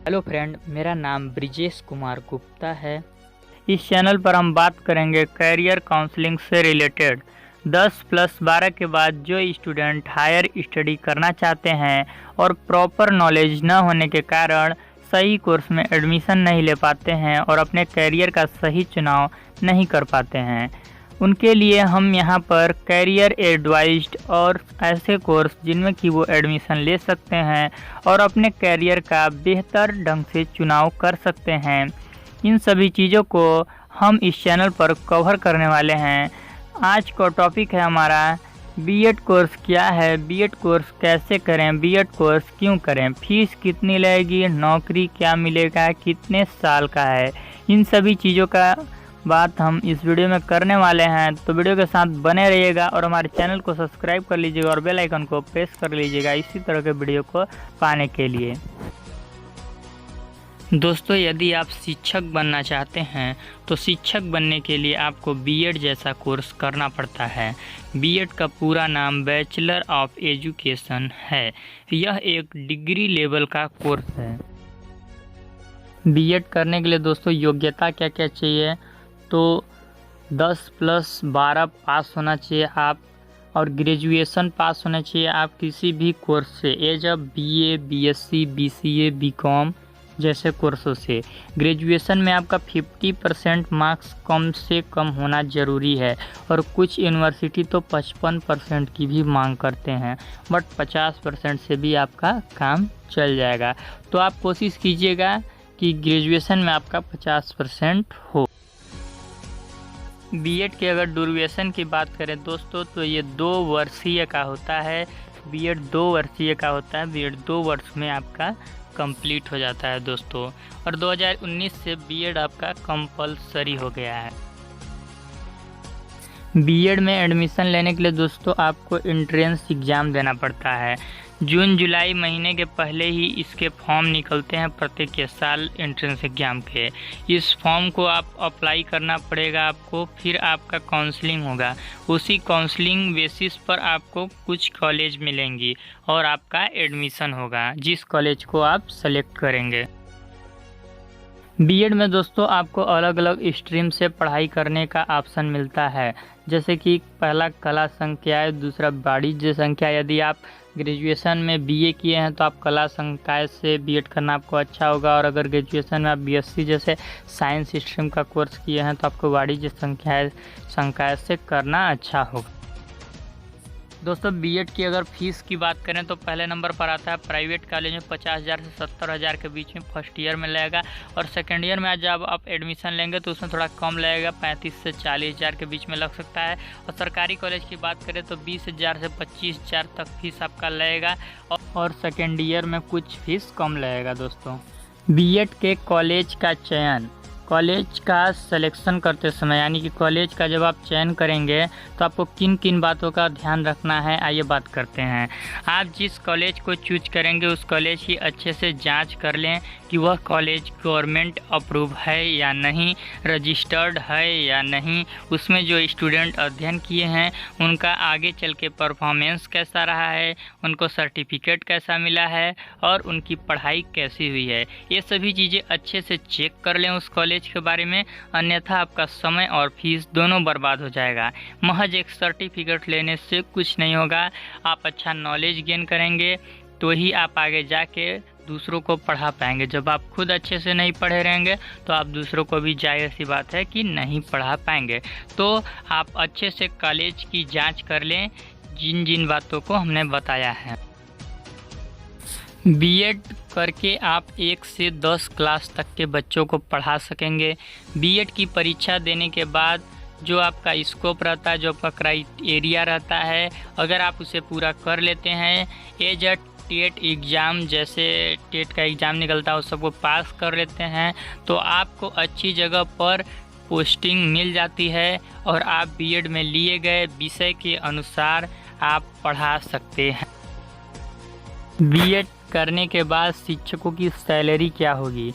Hello friend, मेरा नाम ब्रिजेश कुमार गुप्ता है। इस चैनल पर हम बात करेंगे करियर काउंसलिंग से रिलेटेड। 10+12 के बाद जो स्टूडेंट हायर स्टडी करना चाहते हैं और प्रॉपर नॉलेज न होने के कारण सही कोर्स में एडमिशन नहीं ले पाते हैं और अपने करियर का सही चुनाव नहीं कर पाते हैं, उनके लिए हम यहाँ पर करियर एडवाइज्ड और ऐसे कोर्स जिनमें कि वो एडमिशन ले सकते हैं और अपने करियर का बेहतर ढंग से चुनाव कर सकते हैं, इन सभी चीज़ों को हम इस चैनल पर कवर करने वाले हैं। आज का टॉपिक है हमारा बीएड कोर्स क्या है, बीएड कोर्स कैसे करें, बीएड कोर्स क्यों करें, फीस कितनी लगेगी, नौकरी क्या मिलेगा, कितने साल का है, इन सभी चीज़ों का बात हम इस वीडियो में करने वाले हैं। तो वीडियो के साथ बने रहिएगा और हमारे चैनल को सब्सक्राइब कर लीजिएगा और बेल आइकन को प्रेस कर लीजिएगा इसी तरह के वीडियो को पाने के लिए। दोस्तों, यदि आप शिक्षक बनना चाहते हैं तो शिक्षक बनने के लिए आपको बीएड जैसा कोर्स करना पड़ता है। बीएड का पूरा नाम बैचलर ऑफ एजुकेशन है। यह एक डिग्री लेवल का कोर्स है। बीएड करने के लिए दोस्तों योग्यता क्या क्या चाहिए, तो 10+12 पास होना चाहिए आप, और ग्रेजुएशन पास होना चाहिए आप किसी भी कोर्स से, as a BA, BSc, BCA, BCom जैसे कोर्सों से। ग्रेजुएशन में आपका 50% मार्क्स कम से कम होना ज़रूरी है और कुछ यूनिवर्सिटी तो 55% की भी मांग करते हैं, बट 50% से भी आपका काम चल जाएगा। तो आप कोशिश कीजिएगा कि ग्रेजुएशन में आपका 50% हो। बीएड के अगर ड्यूरेशन की बात करें दोस्तों तो ये 2 वर्षीय का होता है। बीएड 2 वर्षीय का होता है। बीएड 2 वर्ष में आपका कंप्लीट हो जाता है दोस्तों, और 2019 से बीएड आपका कंपलसरी हो गया है। बीएड में एडमिशन लेने के लिए दोस्तों आपको एंट्रेंस एग्ज़ाम देना पड़ता है। जून जुलाई महीने के पहले ही इसके फॉर्म निकलते हैं प्रत्येक साल एंट्रेंस एग्ज़ाम के। इस फॉर्म को आप अप्लाई करना पड़ेगा आपको, फिर आपका काउंसलिंग होगा। उसी काउंसलिंग बेसिस पर आपको कुछ कॉलेज मिलेंगी और आपका एडमिशन होगा जिस कॉलेज को आप सेलेक्ट करेंगे। बीएड में दोस्तों आपको अलग अलग स्ट्रीम से पढ़ाई करने का ऑप्शन मिलता है, जैसे कि पहला कला संकाय, दूसरा वाणिज्य संकाय। यदि आप ग्रेजुएशन में बीए किए हैं तो आप कला संकाय से बीएड करना आपको अच्छा होगा, और अगर ग्रेजुएशन में आप बीएससी जैसे साइंस स्ट्रीम का कोर्स किए हैं तो आपको वाणिज्य संकाय से करना अच्छा होगा। दोस्तों, बीएड की अगर फ़ीस की बात करें तो पहले नंबर पर आता है प्राइवेट कॉलेज में 50,000 से 70,000 के बीच में फर्स्ट ईयर में लगेगा, और सेकेंड ईयर में जब आप एडमिशन लेंगे तो उसमें थोड़ा कम लगेगा, 35 से 40,000 के बीच में लग सकता है। और सरकारी कॉलेज की बात करें तो 20,000 से 25,000 तक फीस आपका लगेगा, और सेकेंड ईयर में कुछ फीस कम लगेगा। दोस्तों, बीएड के कॉलेज का चयन, कॉलेज का सिलेक्शन करते समय, यानी कि कॉलेज का जब आप चयन करेंगे तो आपको किन किन बातों का ध्यान रखना है, आइए बात करते हैं। आप जिस कॉलेज को चूज करेंगे उस कॉलेज की अच्छे से जांच कर लें कि वह कॉलेज गवर्नमेंट अप्रूव है या नहीं, रजिस्टर्ड है या नहीं, उसमें जो स्टूडेंट अध्ययन किए हैं उनका आगे चल के परफॉर्मेंस कैसा रहा है, उनको सर्टिफिकेट कैसा मिला है और उनकी पढ़ाई कैसी हुई है। ये सभी चीज़ें अच्छे से चेक कर लें उस कॉलेज के बारे में, अन्यथा आपका समय और फीस दोनों बर्बाद हो जाएगा। महज एक सर्टिफिकेट लेने से कुछ नहीं होगा। आप अच्छा नॉलेज गेन करेंगे तो ही आप आगे जाके दूसरों को पढ़ा पाएंगे। जब आप खुद अच्छे से नहीं पढ़े रहेंगे तो आप दूसरों को भी जाहिर सी बात है कि नहीं पढ़ा पाएंगे। तो आप अच्छे से कॉलेज की जांच कर लें जिन जिन बातों को हमने बताया है। बीएड करके आप 1 से 10 क्लास तक के बच्चों को पढ़ा सकेंगे। बीएड की परीक्षा देने के बाद जो आपका स्कोप रहता है, जो आपका क्राइटेरिया रहता है, अगर आप उसे पूरा कर लेते हैं, एज अ टेट एग्ज़ाम, जैसे टेट का एग्ज़ाम निकलता है उस सबको पास कर लेते हैं, तो आपको अच्छी जगह पर पोस्टिंग मिल जाती है और आप बीएड में लिए गए विषय के अनुसार आप पढ़ा सकते हैं। बीएड करने के बाद शिक्षकों की सैलरी क्या होगी,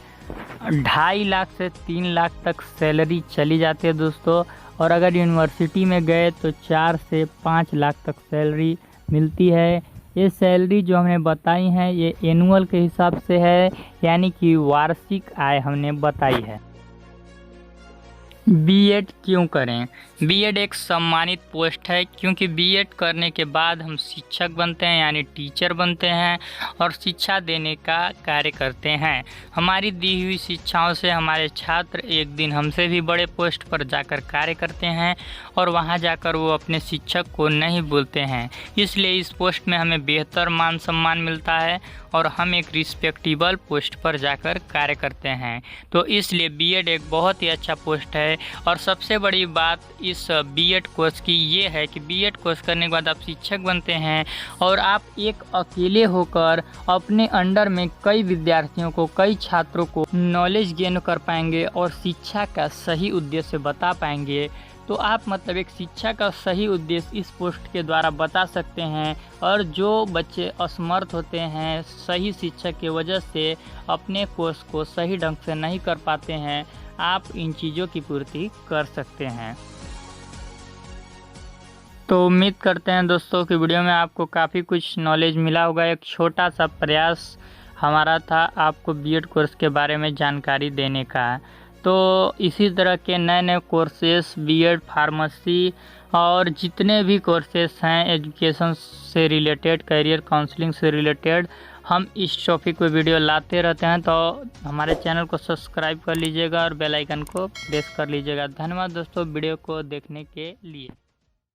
2.5 लाख से 3 लाख तक सैलरी चली जाती है दोस्तों, और अगर यूनिवर्सिटी में गए तो 4 से 5 लाख तक सैलरी मिलती है। ये सैलरी जो हमने बताई है ये एनुअल के हिसाब से है, यानी कि वार्षिक आय हमने बताई है। बीएड क्यों करें? बीएड एक सम्मानित पोस्ट है, क्योंकि बीएड करने के बाद हम शिक्षक बनते हैं यानी टीचर बनते हैं और शिक्षा देने का कार्य करते हैं। हमारी दी हुई शिक्षाओं से हमारे छात्र एक दिन हमसे भी बड़े पोस्ट पर जाकर कार्य करते हैं और वहां जाकर वो अपने शिक्षक को नहीं भूलते हैं। इसलिए इस पोस्ट में हमें बेहतर मान सम्मान मिलता है और हम एक रिस्पेक्टेबल पोस्ट पर जाकर कार्य करते हैं। तो इसलिए बीएड एक बहुत ही अच्छा पोस्ट है। और सबसे बड़ी बात इस बीएड कोर्स की ये है कि बीएड कोर्स करने के बाद आप शिक्षक बनते हैं और आप एक अकेले होकर अपने अंडर में कई विद्यार्थियों को, कई छात्रों को नॉलेज गेन कर पाएंगे और शिक्षा का सही उद्देश्य बता पाएंगे। तो आप मतलब एक शिक्षा का सही उद्देश्य इस पोस्ट के द्वारा बता सकते हैं। और जो बच्चे असमर्थ होते हैं, सही शिक्षक की वजह से अपने कोर्स को सही ढंग से नहीं कर पाते हैं, आप इन चीज़ों की पूर्ति कर सकते हैं। तो उम्मीद करते हैं दोस्तों कि वीडियो में आपको काफ़ी कुछ नॉलेज मिला होगा। एक छोटा सा प्रयास हमारा था आपको बीएड कोर्स के बारे में जानकारी देने का। तो इसी तरह के नए नए कोर्सेस, बीएड, फार्मेसी और जितने भी कोर्सेस हैं एजुकेशन से रिलेटेड, करियर काउंसलिंग से रिलेटेड, हम इस टॉपिक पे वीडियो लाते रहते हैं। तो हमारे चैनल को सब्सक्राइब कर लीजिएगा और बेल आइकन को प्रेस कर लीजिएगा। धन्यवाद दोस्तों वीडियो को देखने के लिए।